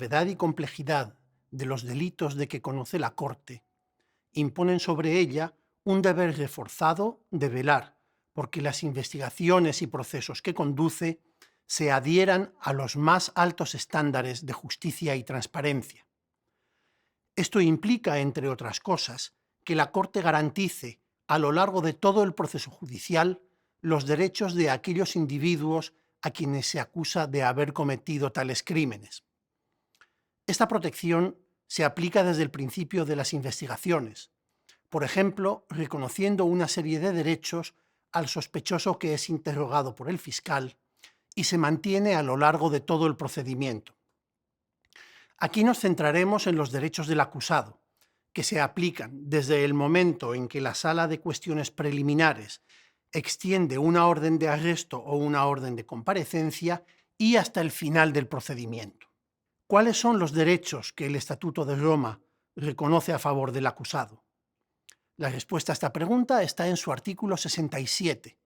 gravedad y complejidad de los delitos de que conoce la Corte imponen sobre ella un deber reforzado de velar porque las investigaciones y procesos que conduce se adhieran a los más altos estándares de justicia y transparencia. Esto implica, entre otras cosas, que la Corte garantice a lo largo de todo el proceso judicial los derechos de aquellos individuos a quienes se acusa de haber cometido tales crímenes. Esta protección se aplica desde el principio de las investigaciones, por ejemplo, reconociendo una serie de derechos al sospechoso que es interrogado por el fiscal y se mantiene a lo largo de todo el procedimiento. Aquí nos centraremos en los derechos del acusado, que se aplican desde el momento en que la Sala de Cuestiones Preliminares extiende una orden de arresto o una orden de comparecencia y hasta el final del procedimiento. ¿Cuáles son los derechos que el Estatuto de Roma reconoce a favor del acusado? La respuesta a esta pregunta está en su artículo 67,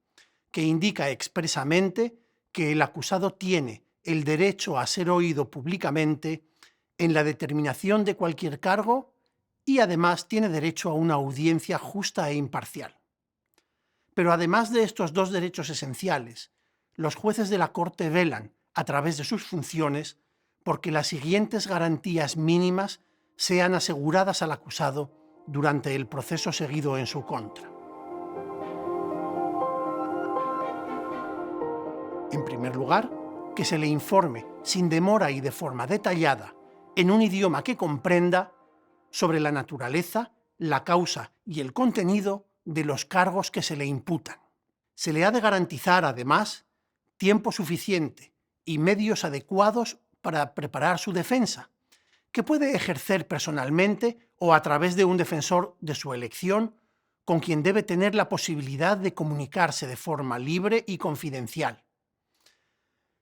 que indica expresamente que el acusado tiene el derecho a ser oído públicamente en la determinación de cualquier cargo y además tiene derecho a una audiencia justa e imparcial. Pero además de estos dos derechos esenciales, los jueces de la Corte velan, a través de sus funciones, porque las siguientes garantías mínimas sean aseguradas al acusado durante el proceso seguido en su contra. En primer lugar, que se le informe sin demora y de forma detallada, en un idioma que comprenda, sobre la naturaleza, la causa y el contenido de los cargos que se le imputan. Se le ha de garantizar, además, tiempo suficiente y medios adecuados para preparar su defensa, que puede ejercer personalmente o a través de un defensor de su elección, con quien debe tener la posibilidad de comunicarse de forma libre y confidencial.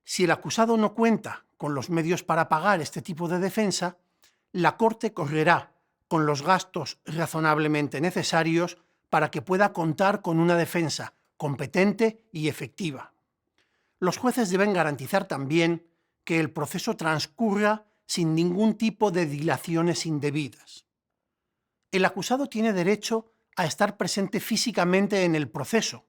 Si el acusado no cuenta con los medios para pagar este tipo de defensa, la Corte correrá con los gastos razonablemente necesarios para que pueda contar con una defensa competente y efectiva. Los jueces deben garantizar también que el proceso transcurra sin ningún tipo de dilaciones indebidas. El acusado tiene derecho a estar presente físicamente en el proceso,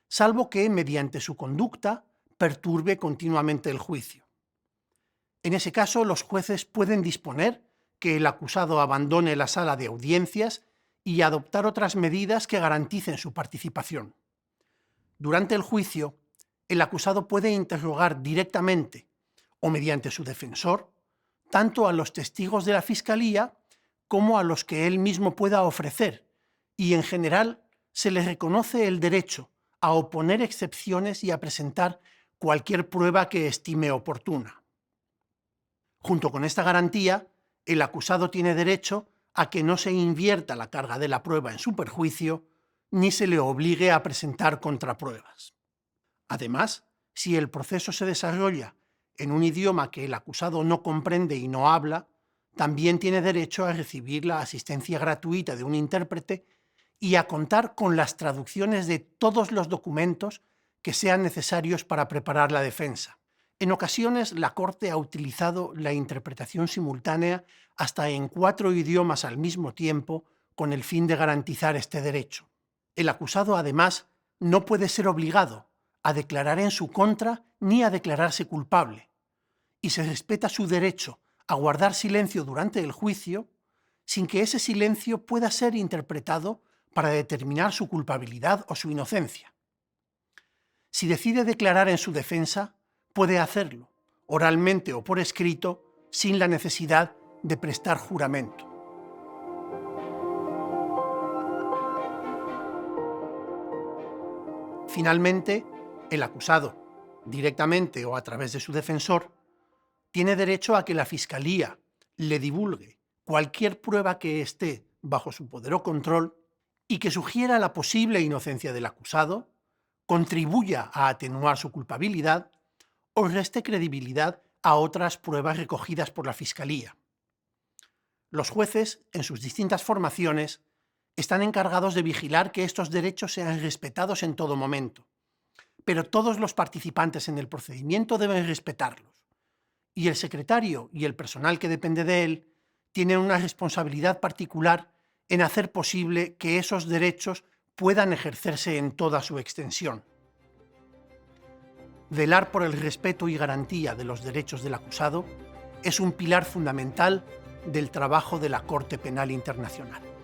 salvo que, mediante su conducta, perturbe continuamente el juicio. En ese caso, los jueces pueden disponer que el acusado abandone la sala de audiencias y adoptar otras medidas que garanticen su participación. Durante el juicio, el acusado puede interrogar directamente o mediante su defensor tanto a los testigos de la Fiscalía como a los que él mismo pueda ofrecer, y en general se le reconoce el derecho a oponer excepciones y a presentar cualquier prueba que estime oportuna. Junto con esta garantía, el acusado tiene derecho a que no se invierta la carga de la prueba en su perjuicio, ni se le obligue a presentar contrapruebas. Además, si el proceso se desarrolla en un idioma que el acusado no comprende y no habla, también tiene derecho a recibir la asistencia gratuita de un intérprete y a contar con las traducciones de todos los documentos que sean necesarios para preparar la defensa. En ocasiones, la Corte ha utilizado la interpretación simultánea hasta en 4 idiomas al mismo tiempo con el fin de garantizar este derecho. El acusado, además, no puede ser obligado a declarar en su contra ni a declararse culpable, y se respeta su derecho a guardar silencio durante el juicio sin que ese silencio pueda ser interpretado para determinar su culpabilidad o su inocencia. Si decide declarar en su defensa, puede hacerlo, oralmente o por escrito, sin la necesidad de prestar juramento. Finalmente, el acusado, directamente o a través de su defensor, tiene derecho a que la Fiscalía le divulgue cualquier prueba que esté bajo su poder o control y que sugiera la posible inocencia del acusado, contribuya a atenuar su culpabilidad o reste credibilidad a otras pruebas recogidas por la Fiscalía. Los jueces, en sus distintas formaciones, están encargados de vigilar que estos derechos sean respetados en todo momento, pero todos los participantes en el procedimiento deben respetarlos, y el secretario y el personal que depende de él tienen una responsabilidad particular en hacer posible que esos derechos puedan ejercerse en toda su extensión. Velar por el respeto y garantía de los derechos del acusado es un pilar fundamental del trabajo de la Corte Penal Internacional.